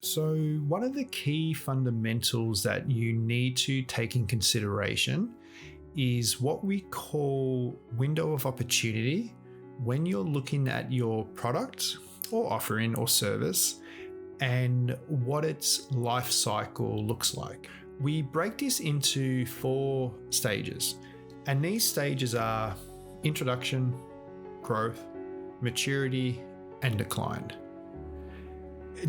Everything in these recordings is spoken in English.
So one of the key fundamentals that you need to take in consideration is what we call window of opportunity when you're looking at your product or offering or service and what its life cycle looks like. We break this into 4 stages, and these stages are introduction, growth, maturity, and decline.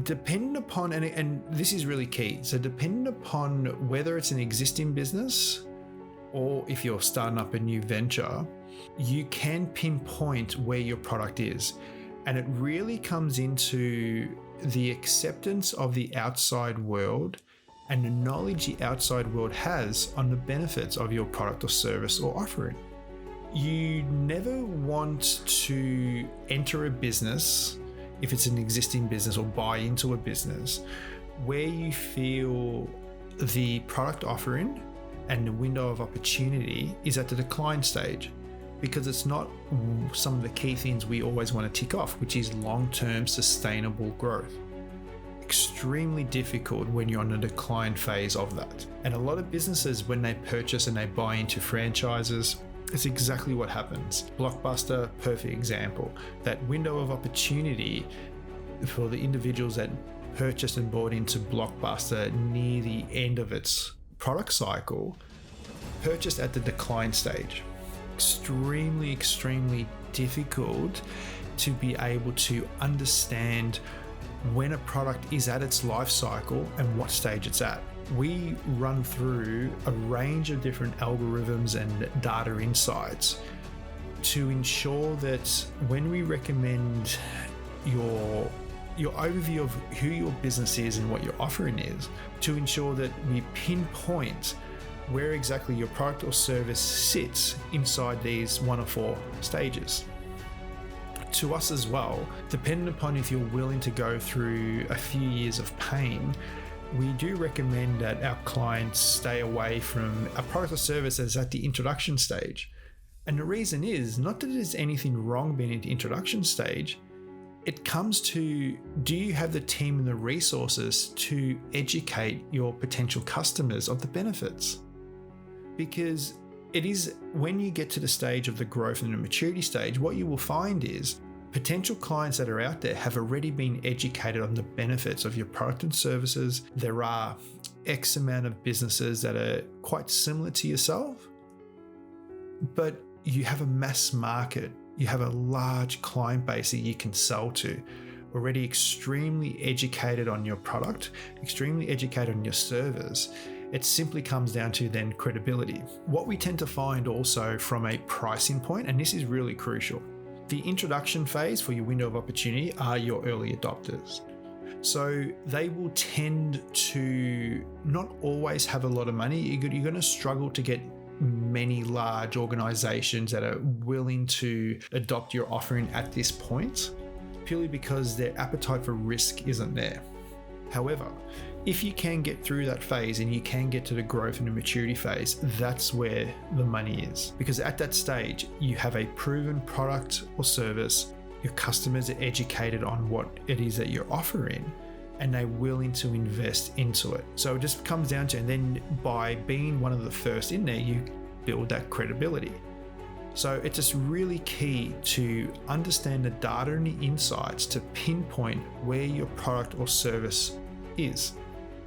Depending upon, and this is really key, so depending upon whether it's an existing business or if you're starting up a new venture, you can pinpoint where your product is. And it really comes into the acceptance of the outside world and the knowledge the outside world has on the benefits of your product or service or offering. You never want to enter a business, if it's an existing business, or buy into a business where you feel the product offering and the window of opportunity is at the decline stage, because it's not some of the key things we always want to tick off, which is long-term sustainable growth. Extremely difficult when you're on the decline phase of that. And a lot of businesses, when they purchase and they buy into franchises, it's exactly what happens. Blockbuster, perfect example. That window of opportunity for the individuals that purchased and bought into Blockbuster near the end of its product cycle, purchased at the decline stage. Extremely difficult to be able to understand when a product is at its life cycle and what stage it's at. We run through a range of different algorithms and data insights to ensure that when we recommend your overview of who your business is and what your offering is, to ensure that we pinpoint where exactly your product or service sits inside these 1 or 4 stages. To us as well, depending upon if you're willing to go through a few years of pain, we do recommend that our clients stay away from a product or service that's at the introduction stage. And the reason is not that there's anything wrong being at the introduction stage. It comes to, do you have the team and the resources to educate your potential customers of the benefits? Because it is when you get to the stage of the growth and the maturity stage, what you will find is potential clients that are out there have already been educated on the benefits of your product and services. There are X amount of businesses that are quite similar to yourself, but you have a mass market, you have a large client base that you can sell to, already extremely educated on your product, extremely educated on your service. It simply comes down to then credibility. What we tend to find also from a pricing point, and this is really crucial, the introduction phase for your window of opportunity are your early adopters. So they will tend to not always have a lot of money. You're going to struggle to get many large organizations that are willing to adopt your offering at this point, purely because their appetite for risk isn't there. However, if you can get through that phase and you can get to the growth and the maturity phase, that's where the money is. Because at that stage, you have a proven product or service, your customers are educated on what it is that you're offering, and they're willing to invest into it. So it just comes down to, and then by being one of the first in there, you build that credibility. So it's just really key to understand the data and the insights to pinpoint where your product or service is.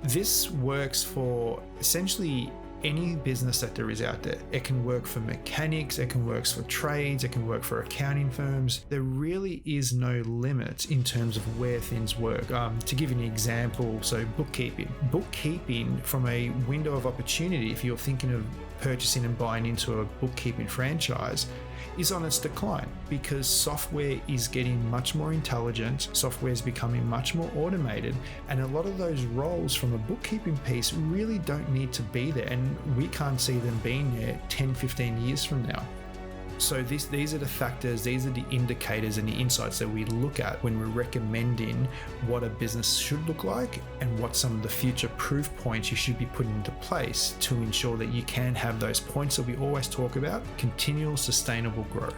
This works for essentially any business that there is out there. It can work for mechanics, it can work for trades, it can work for accounting firms. There really is no limit in terms of where things work. To give you an example, so bookkeeping. Bookkeeping from a window of opportunity, if you're thinking of purchasing and buying into a bookkeeping franchise, is on its decline because software is getting much more intelligent, software is becoming much more automated, and a lot of those roles from a bookkeeping piece really don't need to be there, and we can't see them being there 10, 15 years from now. So these are the factors, these are the indicators and the insights that we look at when we're recommending what a business should look like and what some of the future proof points you should be putting into place to ensure that you can have those points that we always talk about, continual sustainable growth.